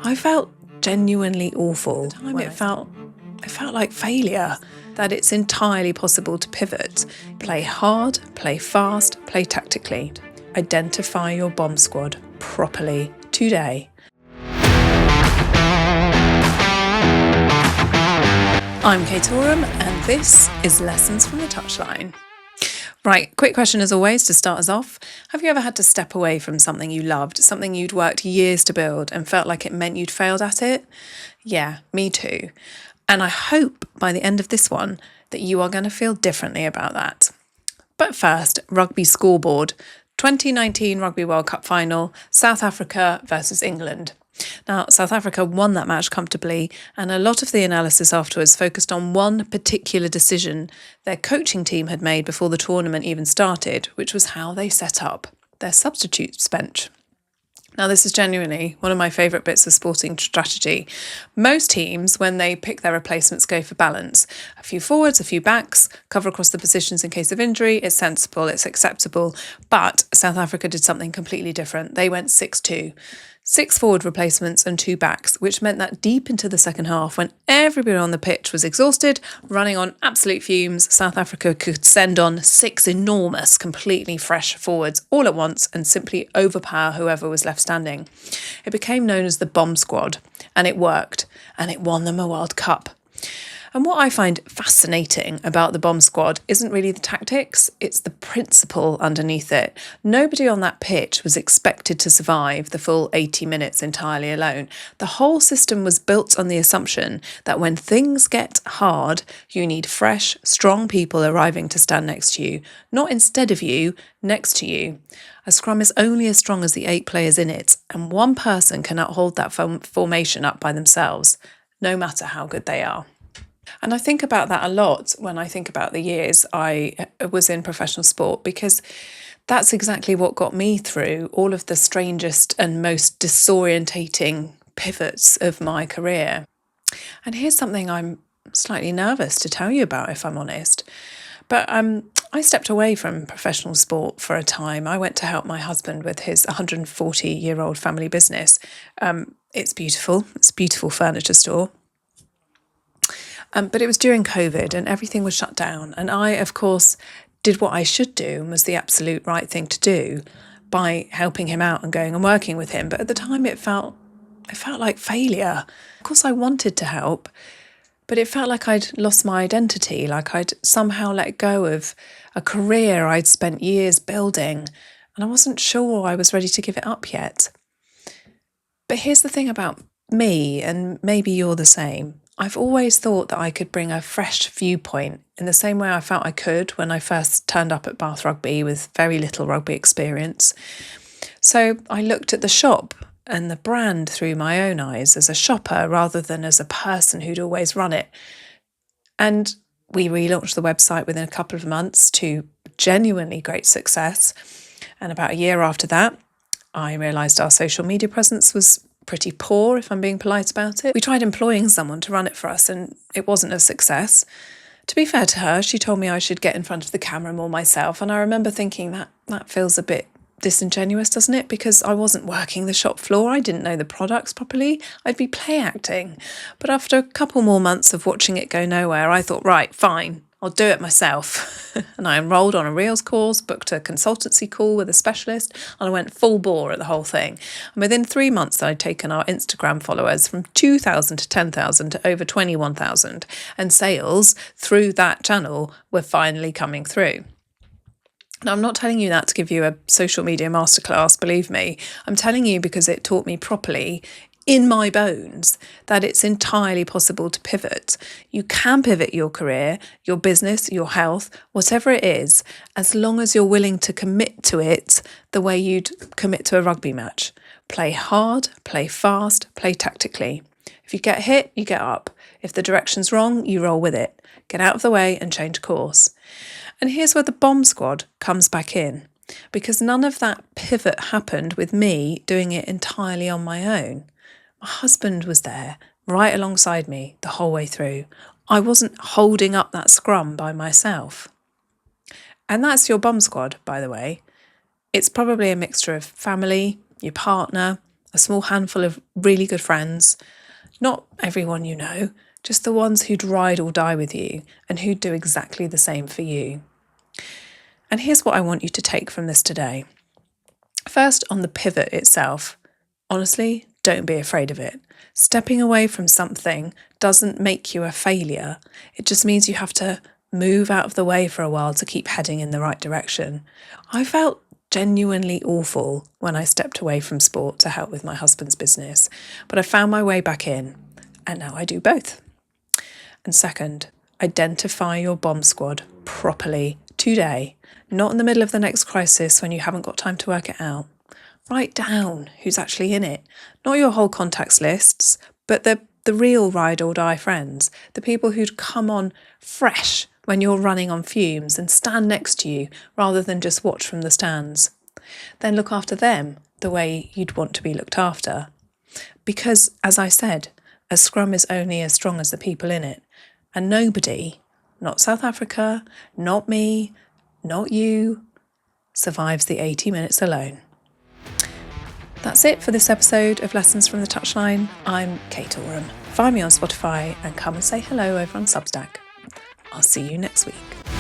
I felt genuinely awful. At the time it felt like failure, that it's entirely possible to pivot. Play hard, play fast, play tactically. Identify your bomb squad properly today. I'm Kate Oram, and this is Lessons from the Touchline. Right, quick question as always to start us off. Have you ever had to step away from something you loved, something you'd worked years to build and felt like it meant you'd failed at it? Yeah, me too. And I hope by the end of this one that you are going to feel differently about that. But first, rugby scoreboard. 2019 Rugby World Cup Final, South Africa versus England. Now, South Africa won that match comfortably, and a lot of the analysis afterwards focused on one particular decision their coaching team had made before the tournament even started, which was how they set up their substitutes bench. Now, this is genuinely one of my favourite bits of sporting strategy. Most teams, when they pick their replacements, go for balance. A few forwards, a few backs, cover across the positions in case of injury. It's sensible, it's acceptable. But South Africa did something completely different. They went 6-2. 6 forward replacements and 2 backs, which meant that deep into the second half, when everybody on the pitch was exhausted, running on absolute fumes, South Africa could send on 6 enormous, completely fresh forwards all at once and simply overpower whoever was left standing. It became known as the bomb squad, and it worked, and it won them a World Cup. And what I find fascinating about the bomb squad isn't really the tactics, it's the principle underneath it. Nobody on that pitch was expected to survive the full 80 minutes entirely alone. The whole system was built on the assumption that when things get hard, you need fresh, strong people arriving to stand next to you, not instead of you, next to you. A scrum is only as strong as the 8 players in it, and one person cannot hold that formation up by themselves, no matter how good they are. And I think about that a lot when I think about the years I was in professional sport, because that's exactly what got me through all of the strangest and most disorientating pivots of my career. And here's something I'm slightly nervous to tell you about, if I'm honest. But I stepped away from professional sport for a time. I went to help my husband with his 140-year-old family business. It's beautiful. It's a beautiful furniture store. But it was during COVID and everything was shut down. And I, of course, did what I should do and was the absolute right thing to do by helping him out and going and working with him. But at the time it felt like failure. Of course, I wanted to help, but it felt like I'd lost my identity, like I'd somehow let go of a career I'd spent years building. And I wasn't sure I was ready to give it up yet. But here's the thing about me, and maybe you're the same. I've always thought that I could bring a fresh viewpoint in the same way I felt I could when I first turned up at Bath Rugby with very little rugby experience. So I looked at the shop and the brand through my own eyes as a shopper rather than as a person who'd always run it. And we relaunched the website within a couple of months to genuinely great success. And about a year after that, I realised our social media presence was pretty poor, if I'm being polite about it. We tried employing someone to run it for us and it wasn't a success. To be fair to her, she told me I should get in front of the camera more myself, and I remember thinking that feels a bit disingenuous, doesn't it? Because I wasn't working the shop floor, I didn't know the products properly, I'd be play acting. But after a couple more months of watching it go nowhere, I thought, right, fine, I'll do it myself. And I enrolled on a Reels course, booked a consultancy call with a specialist, and I went full bore at the whole thing. And within 3 months, I'd taken our Instagram followers from 2,000 to 10,000 to over 21,000. And sales through that channel were finally coming through. Now, I'm not telling you that to give you a social media masterclass, believe me. I'm telling you because it taught me properly in my bones that it's entirely possible to pivot. You can pivot your career, your business, your health, whatever it is, as long as you're willing to commit to it the way you'd commit to a rugby match. Play hard, play fast, play tactically. If you get hit, you get up. If the direction's wrong, you roll with it. Get out of the way and change course. And here's where the bomb squad comes back in, because none of that pivot happened with me doing it entirely on my own. My husband was there, right alongside me the whole way through. I wasn't holding up that scrum by myself. And that's your bomb squad, by the way. It's probably a mixture of family, your partner, a small handful of really good friends, not everyone you know, just the ones who'd ride or die with you and who'd do exactly the same for you. And here's what I want you to take from this today. First, on the pivot itself, honestly, don't be afraid of it. Stepping away from something doesn't make you a failure. It just means you have to move out of the way for a while to keep heading in the right direction. I felt genuinely awful when I stepped away from sport to help with my husband's business, but I found my way back in, and now I do both. And second, identify your bomb squad properly today, not in the middle of the next crisis when you haven't got time to work it out. Write down who's actually in it, not your whole contacts lists, but the real ride or die friends, the people who'd come on fresh when you're running on fumes and stand next to you rather than just watch from the stands. Then look after them the way you'd want to be looked after. Because, as I said, a scrum is only as strong as the people in it. And nobody, not South Africa, not me, not you, survives the 80 minutes alone. That's it for this episode of Lessons from the Touchline. I'm Kate Oram. Find me on Spotify and come and say hello over on Substack. I'll see you next week.